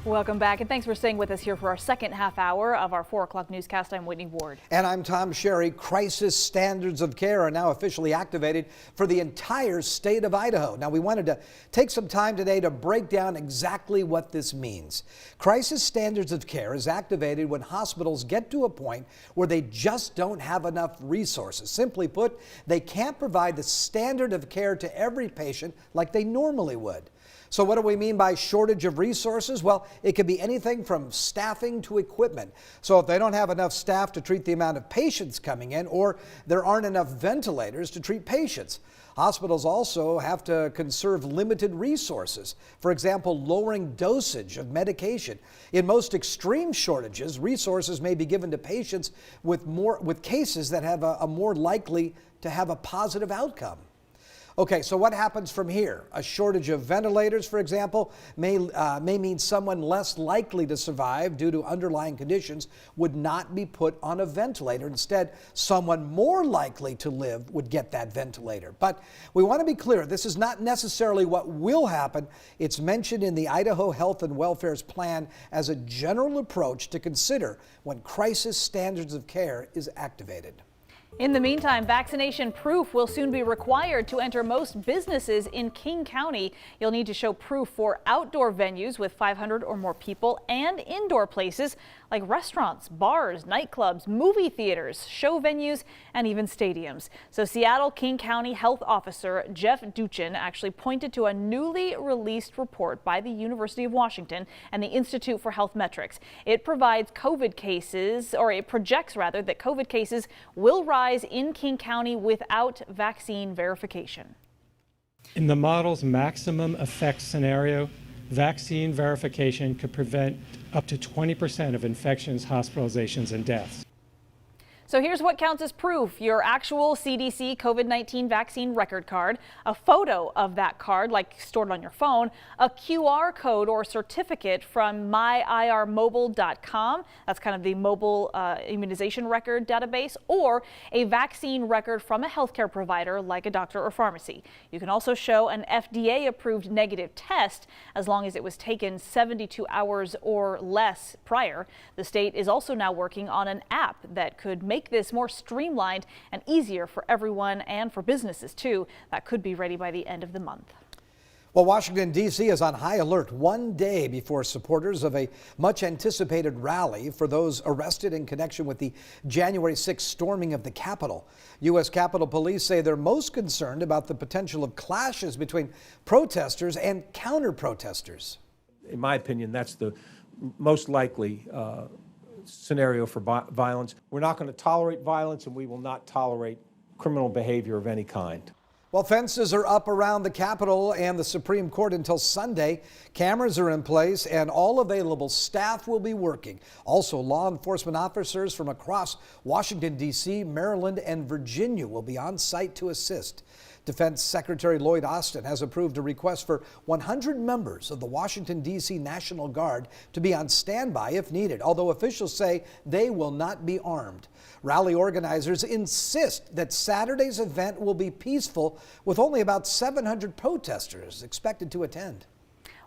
Welcome back, and thanks for staying with us here for our second half hour of our 4 o'clock newscast. I'm Whitney Ward. And I'm Tom Sherry. Crisis standards of care are now officially activated for the entire state of Idaho. Now, we wanted to take some time today to break down exactly what this means. Crisis standards of care is activated when hospitals get to a point where they just don't have enough resources. Simply put, they can't provide the standard of care to every patient like they normally would. So what do we mean by shortage of resources? Well, it could be anything from staffing to equipment. So if they don't have enough staff to treat the amount of patients coming in, or there aren't enough ventilators to treat patients, hospitals also have to conserve limited resources. For example, lowering dosage of medication. In most extreme shortages, resources may be given to patients with cases that have a more likely to have a positive outcome. Okay, so what happens from here? A shortage of ventilators, for example, may mean someone less likely to survive due to underlying conditions would not be put on a ventilator. Instead, someone more likely to live would get that ventilator. But we want to be clear, this is not necessarily what will happen. It's mentioned in the Idaho Health and Welfare's plan as a general approach to consider when crisis standards of care is activated. In the meantime, vaccination proof will soon be required to enter most businesses in King County. You'll need to show proof for outdoor venues with 500 or more people and indoor places like restaurants, bars, nightclubs, movie theaters, show venues, and even stadiums. So Seattle King County Health Officer Jeff Duchin actually pointed to a newly released report by the University of Washington and the Institute for Health Metrics. It provides COVID cases, or it projects rather, that COVID cases will rise in King County without vaccine verification. In the model's maximum effect scenario, vaccine verification could prevent up to 20% of infections, hospitalizations, and deaths. So here's what counts as proof: your actual CDC COVID-19 vaccine record card, a photo of that card like stored on your phone, a QR code or certificate from myirmobile.com, that's kind of the mobile immunization record database, or a vaccine record from a healthcare provider like a doctor or pharmacy. You can also show an FDA-approved negative test as long as it was taken 72 hours or less prior. The state is also now working on an app that could make this more streamlined and easier for everyone and for businesses too. That could be ready by the end of the month. Well, Washington, D.C. is on high alert one day before supporters of a much anticipated rally for those arrested in connection with the January 6th storming of the Capitol. U.S. Capitol Police say they're most concerned about the potential of clashes between protesters and counter-protesters. In my opinion, that's the most likely scenario for violence. We're not going to tolerate violence, and we will not tolerate criminal behavior of any kind. Well, fences are up around the Capitol and the Supreme Court until Sunday. Cameras are in place and all available staff will be working. Also, law enforcement officers from across Washington, D.C., Maryland, and Virginia will be on site to assist. Defense Secretary Lloyd Austin has approved a request for 100 members of the Washington, D.C. National Guard to be on standby if needed, although officials say they will not be armed. Rally organizers insist that Saturday's event will be peaceful, with only about 700 protesters expected to attend.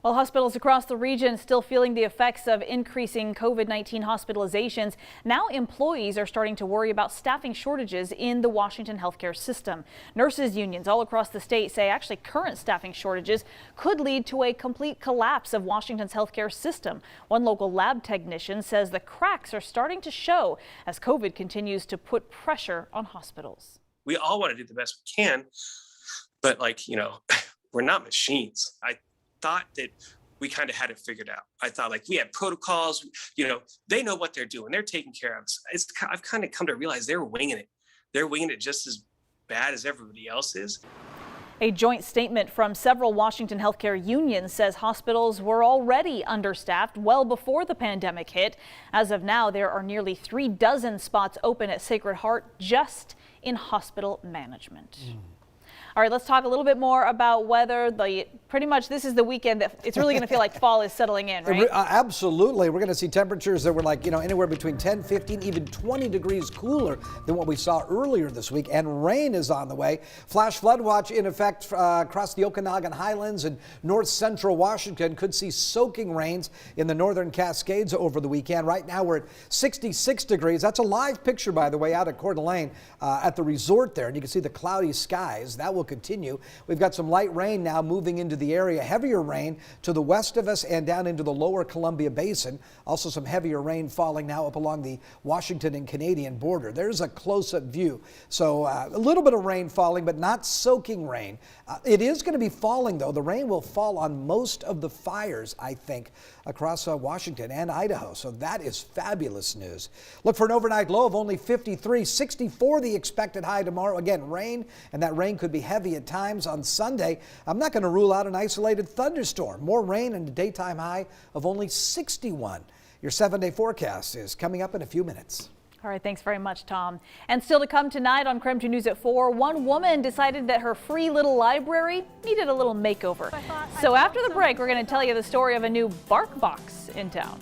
While hospitals across the region still feeling the effects of increasing COVID-19 hospitalizations, now employees are starting to worry about staffing shortages in the Washington healthcare system. Nurses unions all across the state say actually current staffing shortages could lead to a complete collapse of Washington's healthcare system. One local lab technician says the cracks are starting to show as COVID continues to put pressure on hospitals. We all want to do the best we can, but we're not machines. I thought that we kind of had it figured out. I thought we had protocols, they know what they're doing. They're taking care of us. I've kind of come to realize they're winging it. They're winging it just as bad as everybody else is. A joint statement from several Washington healthcare unions says hospitals were already understaffed well before the pandemic hit. As of now, there are nearly 36 spots open at Sacred Heart just in hospital management. All right, let's talk a little bit more about weather. Pretty much this is the weekend that it's really going to feel like fall is settling in, right? Absolutely. We're going to see temperatures that were like, anywhere between 10, 15, even 20 degrees cooler than what we saw earlier this week. And rain is on the way. Flash flood watch in effect across the Okanagan Highlands and north central Washington. Could see soaking rains in the northern Cascades over the weekend. Right now we're at 66 degrees. That's a live picture, by the way, out at Coeur d'Alene at the resort there. And you can see the cloudy skies. That will continue. We've got some light rain now moving into the area. Heavier rain to the west of us and down into the lower Columbia Basin. Also some heavier rain falling now up along the Washington and Canadian border. There's a close-up view. So a little bit of rain falling, but not soaking rain. It is going to be falling, though. The rain will fall on most of the fires, I think, across Washington and Idaho. So that is fabulous news. Look for an overnight low of only 53, 64 the expected high tomorrow. Again, rain, and that rain could be heavy at times on Sunday. I'm not going to rule out an isolated thunderstorm. More rain and a daytime high of only 61. Your 7-day forecast is coming up in a few minutes. All right, thanks very much, Tom. And still to come tonight on Krem2 News at 4, one woman decided that her free little library needed a little makeover. So after the break, we're going to tell you the story of a new bark box in town.